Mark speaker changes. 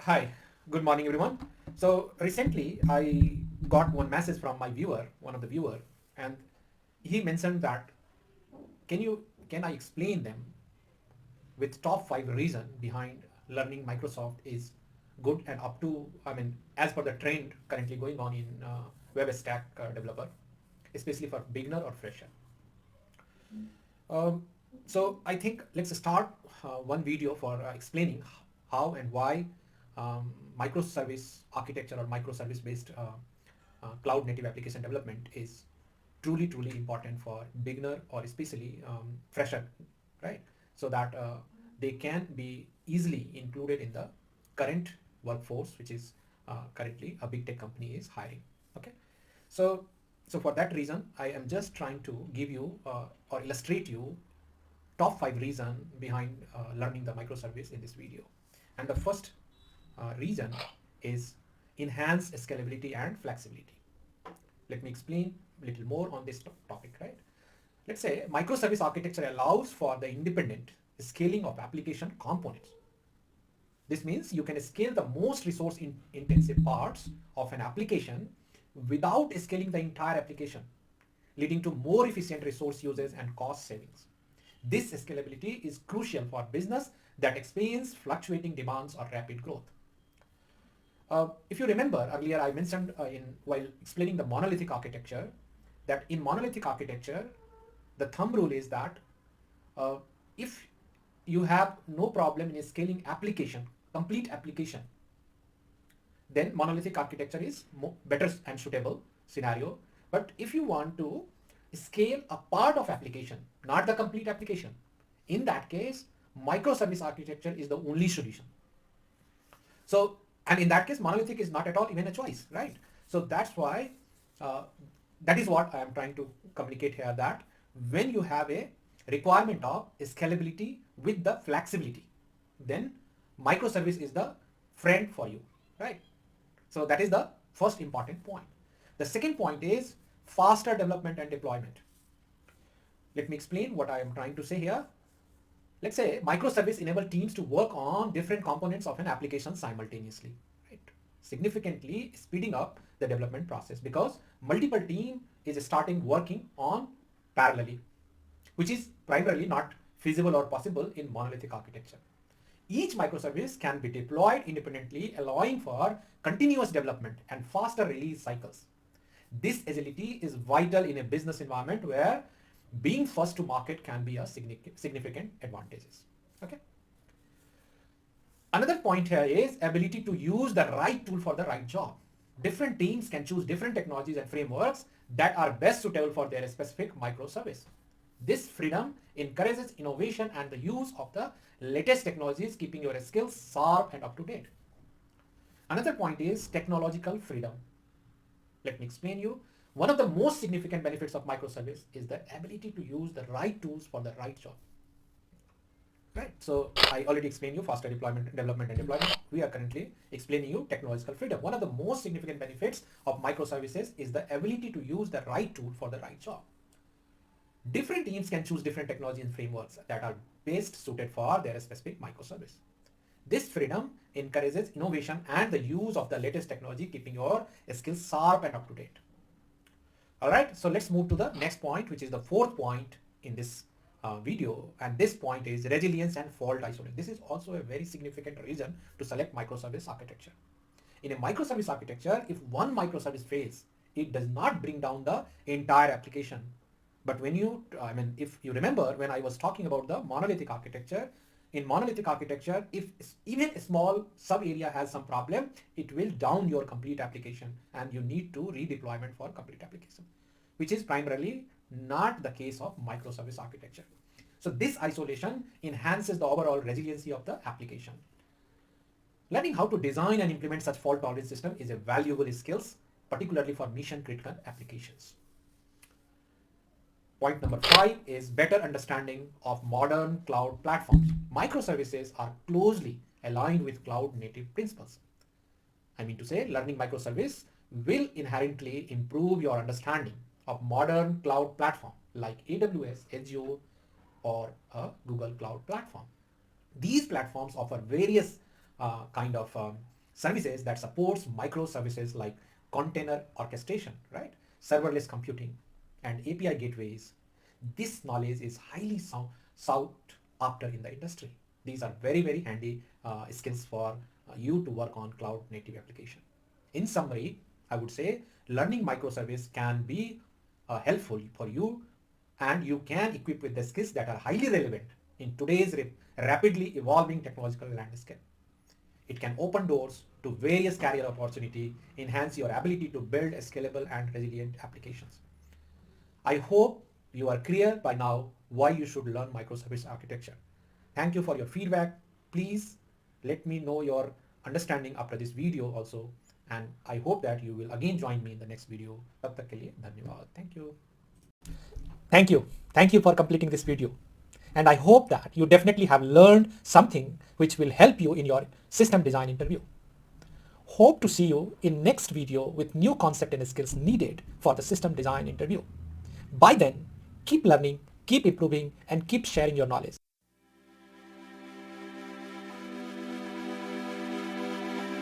Speaker 1: Hi, good morning everyone. So recently I got one message from my viewer, one of the viewer, and he mentioned that can I explain them with top 5 reason behind learning Microsoft is good and up to as per the trend currently going on in web stack developer, especially for beginner or fresher. Um, so I think let's start one video for explaining how and why microservice architecture or microservice based cloud native application development is truly important for beginner or especially fresher, right? So that they can be easily included in the current workforce, which is currently a big tech company is hiring. Okay, so so for that reason, I am just trying to give you or illustrate you top 5 reason behind learning the microservice in this video. And the first reason is enhanced scalability and flexibility. Let me explain a little more on this topic, right? Let's say microservice architecture allows for the independent scaling of application components. This means you can scale the most resource intensive parts of an application without scaling the entire application, leading to more efficient resource uses and cost savings. This scalability is crucial for business that experience fluctuating demands or rapid growth. If you remember earlier, I mentioned in while explaining the monolithic architecture that in monolithic architecture, the thumb rule is that uh, if you have no problem in scaling application, complete application, then monolithic architecture is better and suitable scenario. But if you want to scale a part of application, not the complete application, in that case, microservice architecture is the only solution. So, and in that case, monolithic is not at all even a choice, right? So that's why, uh, that is what I am trying to communicate here, that when you have a requirement of scalability with the flexibility, then microservice is the friend for you, right? So that is the first important point. The second point is faster development and deployment. Let me explain what I am trying to say here. Let's say microservice enable teams to work on different components of an application simultaneously, right? Significantly speeding up the development process because multiple team is starting working on parallelly, which is primarily not feasible or possible in monolithic architecture. Each microservice can be deployed independently, allowing for continuous development and faster release cycles. This agility is vital in a business environment where being first to market can be a significant advantages. Okay. Another point here is ability to use the right tool for the right job. Different teams can choose different technologies and frameworks that are best suitable for their specific microservice. This freedom encourages innovation and the use of the latest technologies, keeping your skills sharp and up to date. Another point is technological freedom. Let me explain you. One of the most significant benefits of microservice is the ability to use the right tools for the right job. Right. So I already explained you faster deployment, development and deployment. We are currently explaining you technological freedom. One of the most significant benefits of microservices is the ability to use the right tool for the right job. Different teams can choose different technology and frameworks that are best suited for their specific microservice. This freedom encourages innovation and the use of the latest technology, keeping your skills sharp and up to date. All right, so let's move to the next point, which is the fourth point in this video. And this point is resilience and fault isolation. This is also a very significant reason to select microservice architecture. In a microservice architecture, if one microservice fails, it does not bring down the entire application. But when you, if you remember when I was talking about the monolithic architecture, in monolithic architecture, if even a small sub area has some problem, it will down your complete application and you need to redeployment for complete application, which is primarily not the case of microservice architecture. So this isolation enhances the overall resiliency of the application. Learning how to design and implement such fault tolerant system is a valuable skill, particularly for mission critical applications. Point number 5 is better understanding of modern cloud platforms. Microservices are closely aligned with cloud native principles. I mean to say, learning microservice will inherently improve your understanding of modern cloud platform like AWS, Azure, or Google Cloud platform. These platforms offer various kind of services that supports microservices like container orchestration, right? Serverless computing and API gateways. This knowledge is highly sought after in the industry. These are very, very handy skills for you to work on cloud native application. In summary, I would say learning microservice can be helpful for you, and you can equip with the skills that are highly relevant in today's rapidly evolving technological landscape. It can open doors to various career opportunity, enhance your ability to build scalable and resilient applications. I hope you are clear by now why you should learn microservice architecture. Thank you for your feedback. Please let me know your understanding after this video also, and I hope that you will again join me in the next video. तब तक के लिए धन्यवाद. Thank you. Thank you. Thank you for completing this video. And I hope that you definitely have learned something which will help you in your system design interview. Hope to see you in next video with new concept and skills needed for the system design interview. By then, keep learning, keep improving, and keep sharing your knowledge.